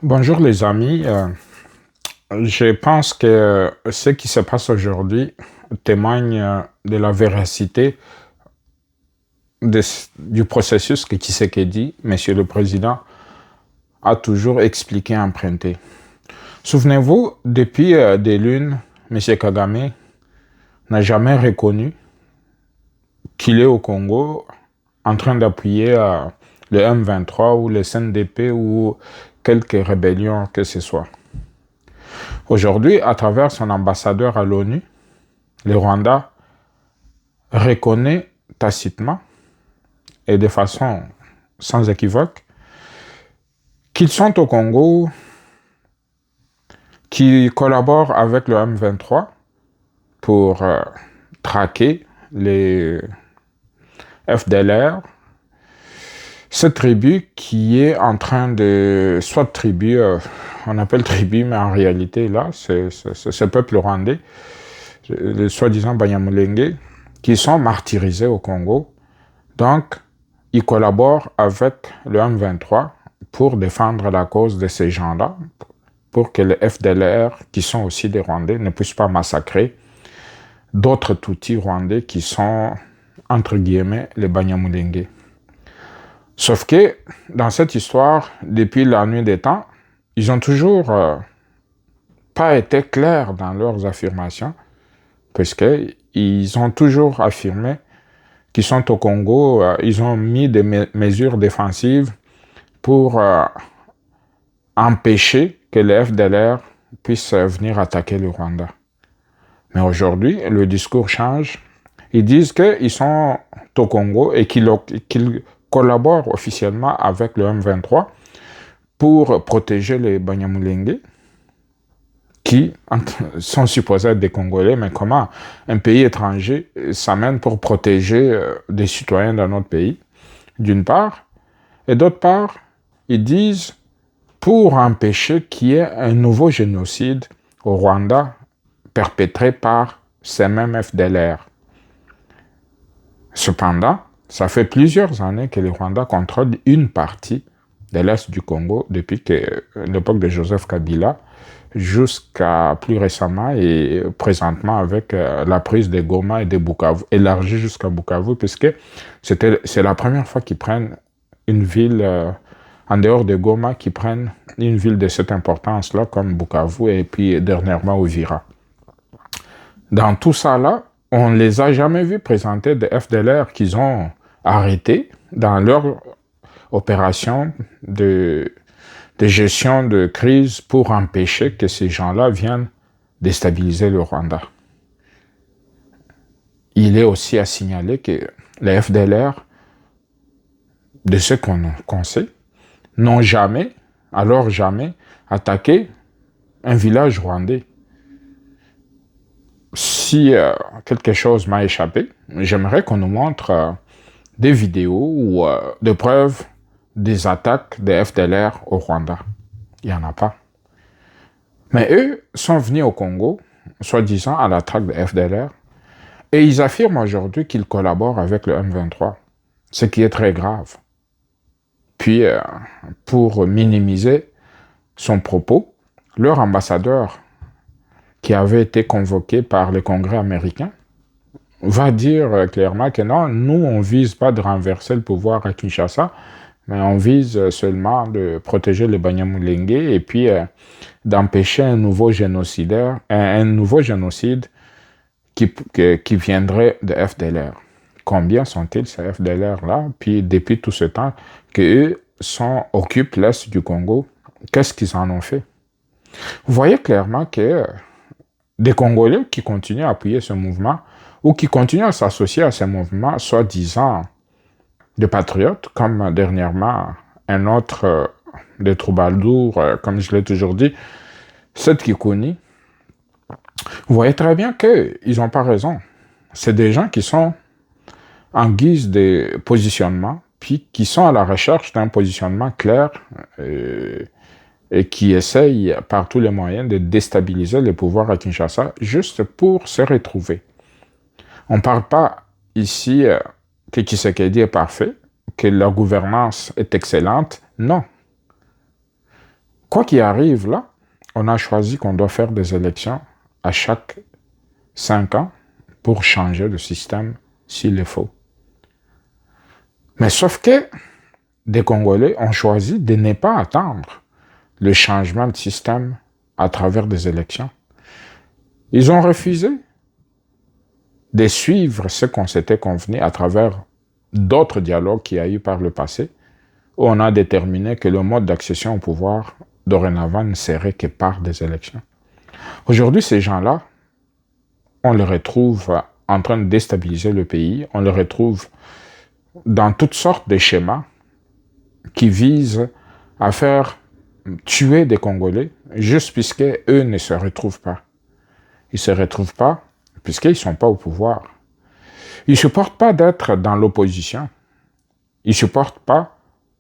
Bonjour les amis. Je pense que ce qui se passe aujourd'hui témoigne de la véracité du processus que Tshisekedi, Monsieur le Président, a toujours expliqué et emprunté. Souvenez-vous, depuis des lunes, Monsieur Kagame n'a jamais reconnu qu'il est au Congo en train d'appuyer le M23 ou le CNDP ou quelque rébellion que ce soit. Aujourd'hui, à travers son ambassadeur à l'ONU, le Rwanda reconnaît tacitement et de façon sans équivoque qu'ils sont au Congo, qu'ils collaborent avec le M23 pour traquer les FDLR, cette tribu qui est en train de... soit tribu, on appelle tribu, mais en réalité, là, c'est ce peuple rwandais, les soi-disant Banyamulenge, qui sont martyrisés au Congo. Donc, ils collaborent avec le M23 pour défendre la cause de ces gens-là, pour que les FDLR, qui sont aussi des Rwandais, ne puissent pas massacrer d'autres Tutsis rwandais qui sont, entre guillemets, les Banyamulenge. Sauf que, dans cette histoire, depuis la nuit des temps, ils ont toujours pas été clairs dans leurs affirmations, puisqu'ils ont toujours affirmé qu'ils sont au Congo, ils ont mis des mesures défensives pour empêcher que les FDLR puissent venir attaquer le Rwanda. Mais aujourd'hui, le discours change. Ils disent qu'ils sont au Congo et qu'ils collaborent officiellement avec le M23 pour protéger les Banyamulenge, qui sont supposés être des Congolais, mais comment un pays étranger s'amène pour protéger des citoyens d'un autre pays, d'une part, et d'autre part, ils disent pour empêcher qu'il y ait un nouveau génocide au Rwanda perpétré par ces mêmes FDLR. Cependant, ça fait plusieurs années que le Rwanda contrôle une partie de l'Est du Congo depuis l'époque de Joseph Kabila jusqu'à plus récemment et présentement avec la prise de Goma et de Bukavu, élargie jusqu'à Bukavu, puisque c'est la première fois qu'ils prennent une ville en dehors de Goma, qu'ils prennent une ville de cette importance-là comme Bukavu et puis dernièrement Uvira. Dans tout ça là, on ne les a jamais vus présenter des FDLR qu'ils ont arrêtés dans leur opération de gestion de crise pour empêcher que ces gens-là viennent déstabiliser le Rwanda. Il est aussi à signaler que les FDLR, de ce qu'on sait, n'ont jamais, alors jamais, attaqué un village rwandais. Si quelque chose m'a échappé, j'aimerais qu'on nous montre des vidéos ou des preuves des attaques des FDLR au Rwanda. Il n'y en a pas. Mais eux sont venus au Congo, soi-disant à l'attaque des FDLR, et ils affirment aujourd'hui qu'ils collaborent avec le M23, ce qui est très grave. Puis, pour minimiser son propos, leur ambassadeur, qui avait été convoqué par le Congrès américain, va dire clairement que non, nous, on ne vise pas de renverser le pouvoir à Kinshasa, mais on vise seulement de protéger les Banyamulenge et puis d'empêcher un nouveau génocide qui viendrait de FDLR. Combien sont-ils ces FDLR-là? Puis depuis tout ce temps qu'eux occupent l'Est du Congo, qu'est-ce qu'ils en ont fait? Vous voyez clairement que des Congolais qui continuent à appuyer ce mouvement ou qui continuent à s'associer à ce mouvement, soi-disant de patriotes, comme dernièrement un autre des troubadours, comme je l'ai toujours dit, Seth Kikuni. Vous voyez très bien qu'ils n'ont pas raison. C'est des gens qui sont en guise de positionnement, puis qui sont à la recherche d'un positionnement clair et qui essayent par tous les moyens de déstabiliser le pouvoir à Kinshasa juste pour se retrouver. On ne parle pas ici que Tshisekedi est parfait, que la gouvernance est excellente. Non. quoi qu'il arrive là, on a choisi qu'on doit faire des élections à chaque 5 ans pour changer le système s'il le faut. Mais sauf que des Congolais ont choisi de ne pas attendre le changement de système à travers des élections. Ils ont refusé de suivre ce qu'on s'était convenu à travers d'autres dialogues qu'il y a eu par le passé, où on a déterminé que le mode d'accession au pouvoir, dorénavant, ne serait que par des élections. Aujourd'hui, ces gens-là, on les retrouve en train de déstabiliser le pays, on les retrouve dans toutes sortes de schémas qui visent à faire tuer des Congolais juste puisque eux ne se retrouvent pas. Ils ne se retrouvent pas puisqu'ils ne sont pas au pouvoir. Ils ne supportent pas d'être dans l'opposition. Ils ne supportent pas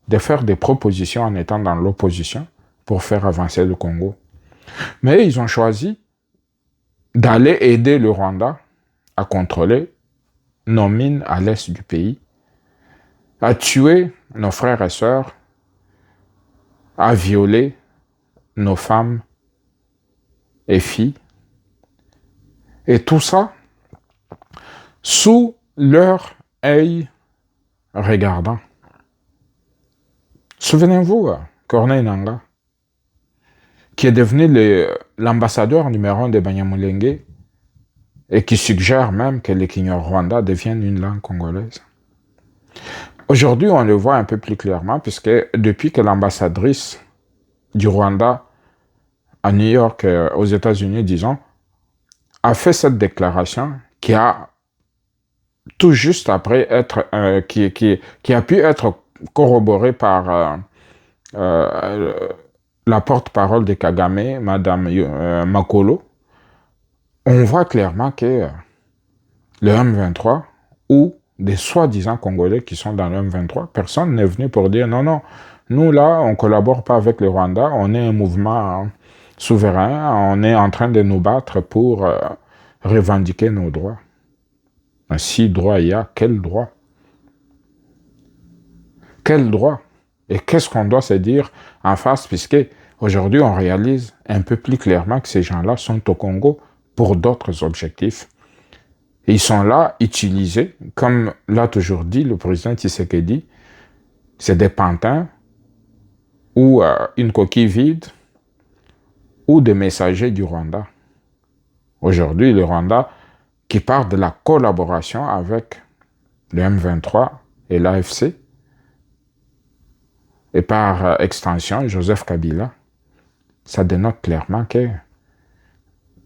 de faire des propositions en étant dans l'opposition pour faire avancer le Congo. Mais ils ont choisi d'aller aider le Rwanda à contrôler nos mines à l'est du pays, à tuer nos frères et sœurs, à violer nos femmes et filles. Et tout ça sous leur œil regardant. Souvenez-vous, Corneille Nangaa, qui est devenu l'ambassadeur numéro 1 de Banyamulenge et qui suggère même que le Kinyarwanda devienne une langue congolaise. Aujourd'hui, on le voit un peu plus clairement, puisque depuis que l'ambassadrice du Rwanda à New York, aux États-Unis, disons, a fait cette déclaration qui a tout juste après être, qui a pu être corroborée par la porte-parole de Kagame, Madame Makolo, on voit clairement que le M23 ou des soi-disant Congolais qui sont dans le M23, personne n'est venu pour dire non, nous là, on ne collabore pas avec le Rwanda, on est un mouvement souverain, on est en train de nous battre pour revendiquer nos droits. Si droit il y a, quel droit? Quel droit? Et qu'est-ce qu'on doit se dire en face, puisque aujourd'hui on réalise un peu plus clairement que ces gens-là sont au Congo pour d'autres objectifs. Et ils sont là utilisés, comme l'a toujours dit le président Tshisekedi, c'est des pantins ou une coquille vide ou des messagers du Rwanda. Aujourd'hui, le Rwanda qui parle de la collaboration avec le M23 et l'AFC, et par extension, Joseph Kabila, ça dénote clairement que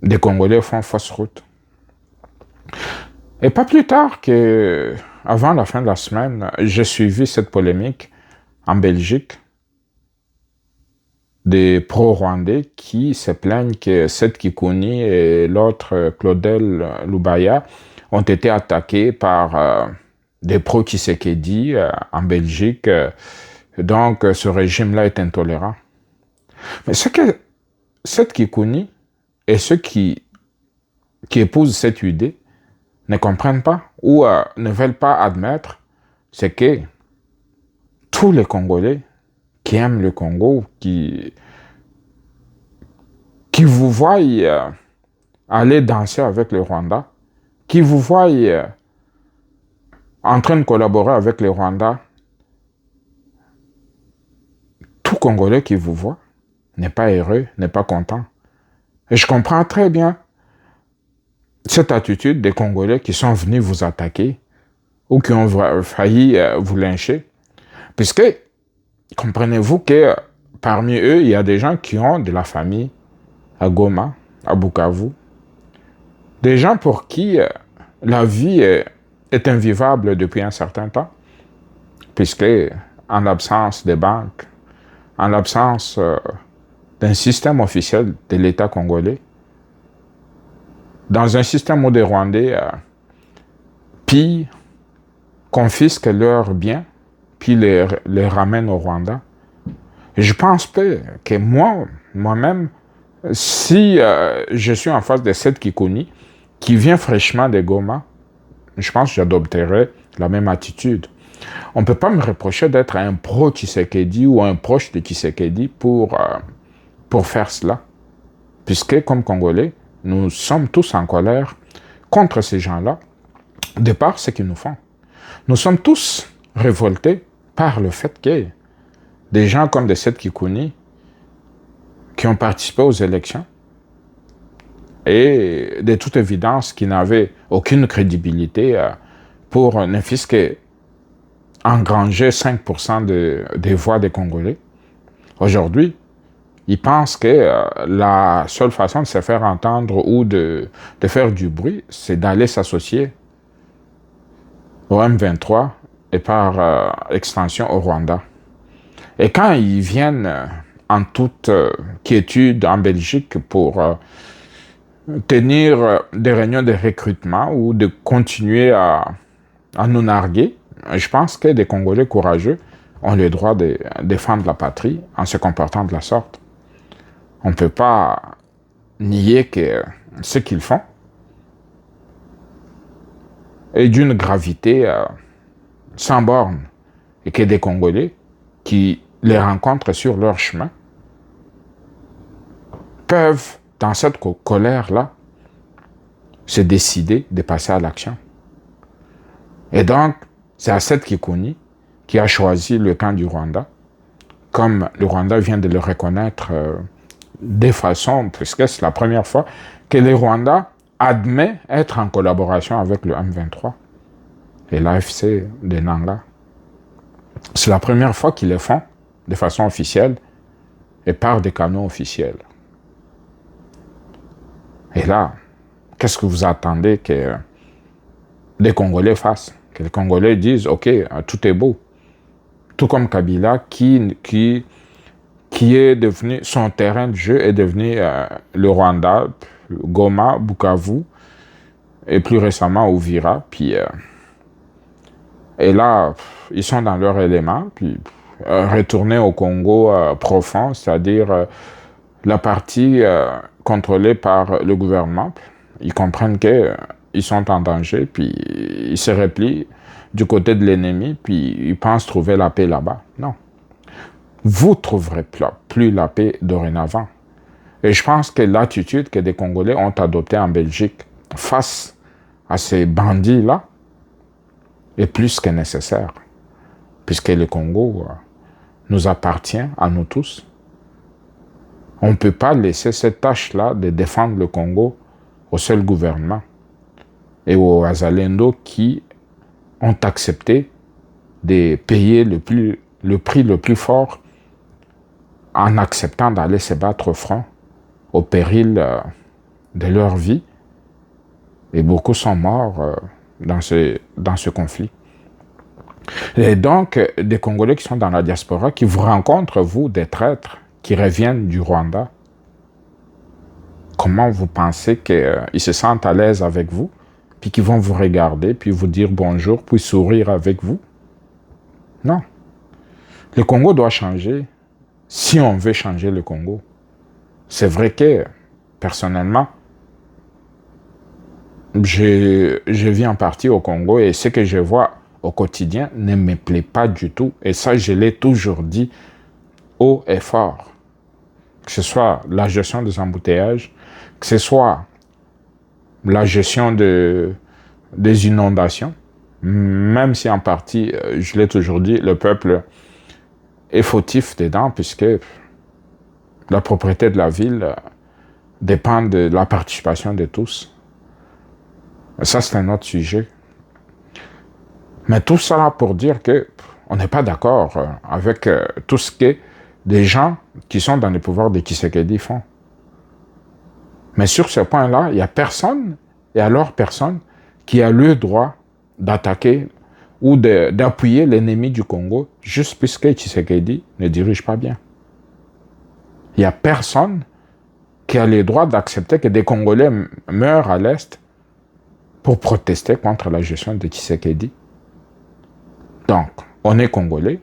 des Congolais font fausse route. Et pas plus tard que, avant la fin de la semaine, j'ai suivi cette polémique en Belgique des pro-rwandais qui se plaignent que Seth Kikouni et l'autre Claudel Lubaya ont été attaqués par des pro-Tshisekedi en Belgique. Donc, ce régime-là est intolérant. Mais ce que Seth Kikouni et ceux qui épousent cette idée ne comprennent pas ou ne veulent pas admettre, c'est que tous les Congolais qui aiment le Congo, qui vous voient aller danser avec le Rwanda, qui vous voient en train de collaborer avec le Rwanda, tout Congolais qui vous voit n'est pas heureux, n'est pas content. Et je comprends très bien cette attitude des Congolais qui sont venus vous attaquer ou qui ont failli vous lyncher. Puisque, comprenez-vous que parmi eux, il y a des gens qui ont de la famille à Goma, à Bukavu. Des gens pour qui la vie est invivable depuis un certain temps. Puisque, en l'absence des banques, en l'absence d'un système officiel de l'État congolais, dans un système où des Rwandais pillent, confisquent leurs biens, puis les ramènent au Rwanda. Et je pense pas que moi-même, si je suis en face de Seth Kikouni, qui vient fraîchement de Goma, je pense que j'adopterai la même attitude. On ne peut pas me reprocher d'être un pro-Tshisekedi ou un proche de Tshisekedi pour pour faire cela. Puisque, comme Congolais, nous sommes tous en colère contre ces gens-là, de par ce qu'ils nous font. Nous sommes tous révoltés par le fait qu'il y ait des gens comme des Seth Kikouni qui ont participé aux élections et de toute évidence qui n'avaient aucune crédibilité pour ne fût-ce qu'engranger 5% des voix des Congolais. Aujourd'hui, ils pensent que la seule façon de se faire entendre ou de faire du bruit, c'est d'aller s'associer au M23 et par extension au Rwanda. Et quand ils viennent en toute quiétude en Belgique pour tenir des réunions de recrutement ou de continuer à nous narguer, je pense que des Congolais courageux ont le droit de défendre la patrie en se comportant de la sorte. On ne peut pas nier que ce qu'ils font est d'une gravité sans borne et que des Congolais qui les rencontrent sur leur chemin peuvent, dans cette colère-là, se décider de passer à l'action. Et donc, c'est Seth Kikouni qui a choisi le camp du Rwanda, comme le Rwanda vient de le reconnaître de façon, puisque c'est la première fois que le Rwanda admet être en collaboration avec le M23 et l'AFC de Nanga. C'est la première fois qu'ils le font de façon officielle et par des canaux officiels. Et là, qu'est-ce que vous attendez que les Congolais fassent? Que les Congolais disent, OK, tout est beau. Tout comme Kabila qui est devenu, son terrain de jeu est devenu le Rwanda, Goma, Bukavu, et plus récemment Uvira. Puis, et là, ils sont dans leur élément. Puis, retourner au Congo profond, c'est-à-dire la partie contrôlée par le gouvernement. Ils comprennent qu'ils sont en danger, puis ils se replient du côté de l'ennemi, puis ils pensent trouver la paix là-bas. Non. Vous ne trouverez plus la paix dorénavant. Et je pense que l'attitude que des Congolais ont adoptée en Belgique face à ces bandits-là est plus que nécessaire, puisque le Congo nous appartient à nous tous. On ne peut pas laisser cette tâche-là de défendre le Congo au seul gouvernement et aux Wazalendo qui ont accepté de payer le prix le plus fort en acceptant d'aller se battre au front au péril de leur vie. Et beaucoup sont morts dans ce conflit. Et donc, des Congolais qui sont dans la diaspora, qui vous rencontrent, vous, des traîtres, qui reviennent du Rwanda, comment vous pensez qu'ils se sentent à l'aise avec vous, puis qu'ils vont vous regarder, puis vous dire bonjour, puis sourire avec vous? Non. Le Congo doit changer si on veut changer le Congo. C'est vrai que, personnellement, je vis en partie au Congo et ce que je vois au quotidien ne me plaît pas du tout. Et ça, je l'ai toujours dit haut et fort. Que ce soit la gestion des embouteillages, que ce soit la gestion des inondations, même si en partie, je l'ai toujours dit, le peuple est fautif dedans, puisque la propriété de la ville dépend de la participation de tous. Ça, c'est un autre sujet. Mais tout ça pour dire qu'on n'est pas d'accord avec tout ce que des gens qui sont dans le pouvoir de Tshisekedi font. Mais sur ce point-là, il n'y a personne, et alors personne, qui a le droit d'attaquer ou d'appuyer l'ennemi du Congo juste puisque Tshisekedi ne dirige pas bien. Il n'y a personne qui a le droit d'accepter que des Congolais meurent à l'Est pour protester contre la gestion de Tshisekedi. Donc, on est Congolais,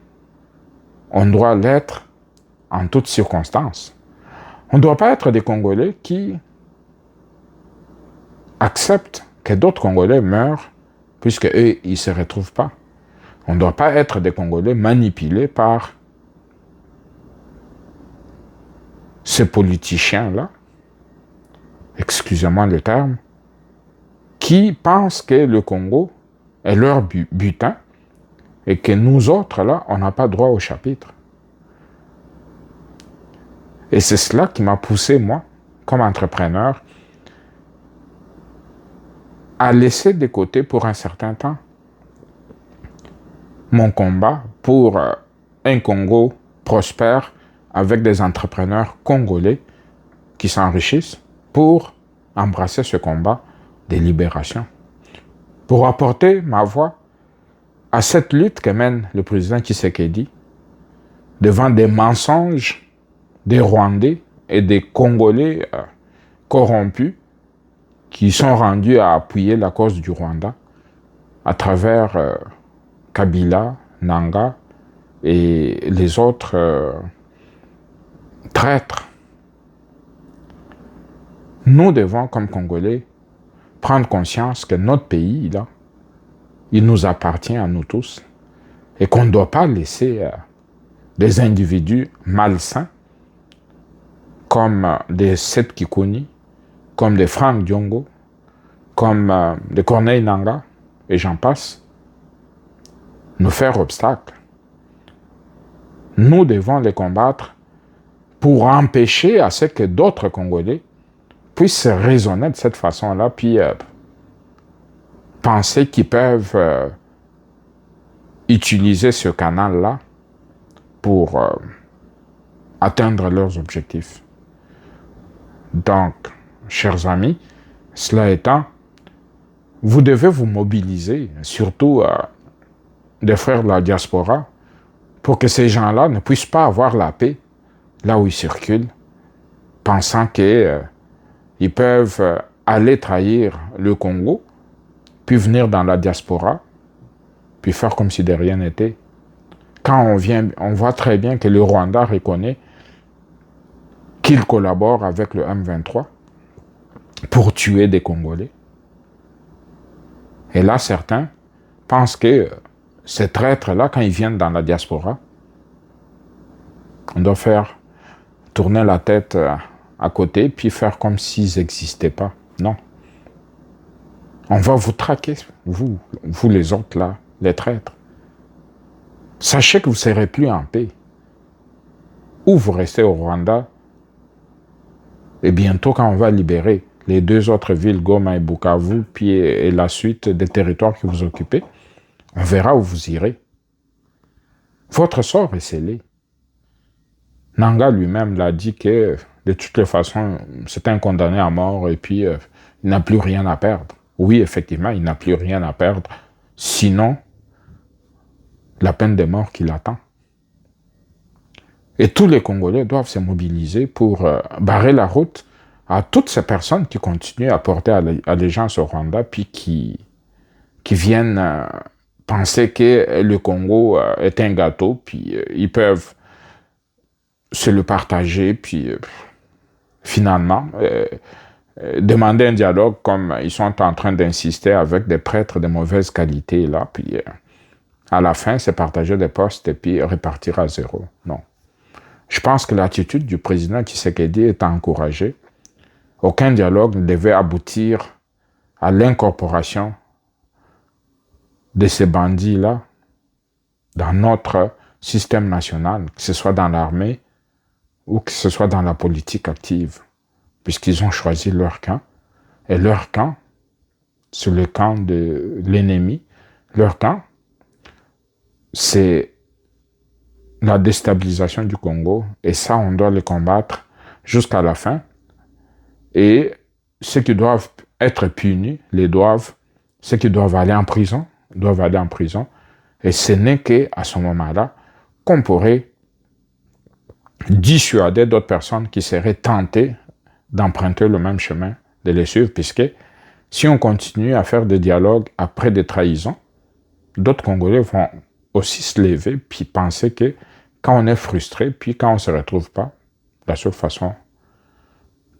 on doit l'être en toutes circonstances. On ne doit pas être des Congolais qui acceptent que d'autres Congolais meurent puisque eux, ils ne se retrouvent pas. On ne doit pas être des Congolais manipulés par ces politiciens-là, excusez-moi le terme, qui pensent que le Congo est leur butin et que nous autres, là, on n'a pas droit au chapitre. Et c'est cela qui m'a poussé, moi, comme entrepreneur, à laisser de côté pour un certain temps mon combat pour un Congo prospère avec des entrepreneurs congolais qui s'enrichissent pour embrasser ce combat de libération, pour apporter ma voix à cette lutte que mène le président Tshisekedi devant des mensonges des Rwandais et des Congolais corrompus qui sont rendus à appuyer la cause du Rwanda à travers Kabila, Nanga et les autres traîtres. Nous devons, comme Congolais, prendre conscience que notre pays, là, il nous appartient à nous tous et qu'on ne doit pas laisser des individus malsains comme des Seth Kikuni, comme des Frank Diongo, comme des Corneille Nanga, et j'en passe, nous faire obstacle. Nous devons les combattre pour empêcher à ce que d'autres Congolais puissent raisonner de cette façon-là, puis penser qu'ils peuvent utiliser ce canal-là pour atteindre leurs objectifs. Donc, chers amis, cela étant, vous devez vous mobiliser, surtout des frères de la diaspora, pour que ces gens-là ne puissent pas avoir la paix là où ils circulent, pensant qu'ils peuvent aller trahir le Congo, puis venir dans la diaspora, puis faire comme si de rien n'était. Quand on voit très bien que le Rwanda reconnaît qu'il collabore avec le M23 pour tuer des Congolais. Et là, certains pensent que ces traîtres-là, quand ils viennent dans la diaspora, on doit faire tourner la tête à côté, puis faire comme s'ils n'existaient pas. Non. On va vous traquer, vous les autres là, les traîtres. Sachez que vous ne serez plus en paix. Ou vous restez au Rwanda, et bientôt quand on va libérer les deux autres villes, Goma et Bukavu, puis et la suite des territoires que vous occupez, on verra où vous irez. Votre sort est scellé. Nanga lui-même l'a dit que de toutes les façons, c'est un condamné à mort et puis il n'a plus rien à perdre. Oui, effectivement, il n'a plus rien à perdre, sinon la peine de mort qui l'attend. Et tous les Congolais doivent se mobiliser pour barrer la route à toutes ces personnes qui continuent à porter allégeance au Rwanda, puis qui viennent penser que le Congo est un gâteau, puis ils peuvent se le partager, puis finalement demander un dialogue comme ils sont en train d'insister avec des prêtres de mauvaise qualité, là, puis à la fin, c'est partager des postes et puis repartir à zéro. Non. Je pense que l'attitude du président Tshisekedi est à encourager. Aucun dialogue ne devait aboutir à l'incorporation de ces bandits-là dans notre système national, que ce soit dans l'armée ou que ce soit dans la politique active, puisqu'ils ont choisi leur camp. Et leur camp, c'est le camp de l'ennemi. Leur camp, c'est la déstabilisation du Congo, et ça, on doit le combattre jusqu'à la fin. Et ceux qui doivent être punis, ceux qui doivent aller en prison, doivent aller en prison. Et ce n'est qu'à ce moment-là qu'on pourrait dissuader d'autres personnes qui seraient tentées d'emprunter le même chemin, de les suivre, puisque si on continue à faire des dialogues après des trahisons, d'autres Congolais vont aussi se lever puis penser que quand on est frustré, puis quand on ne se retrouve pas, la seule façon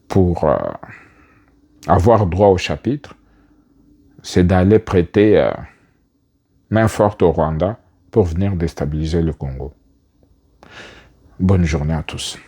pour avoir droit au chapitre, c'est d'aller prêter main forte au Rwanda pour venir déstabiliser le Congo. Bonne journée à tous.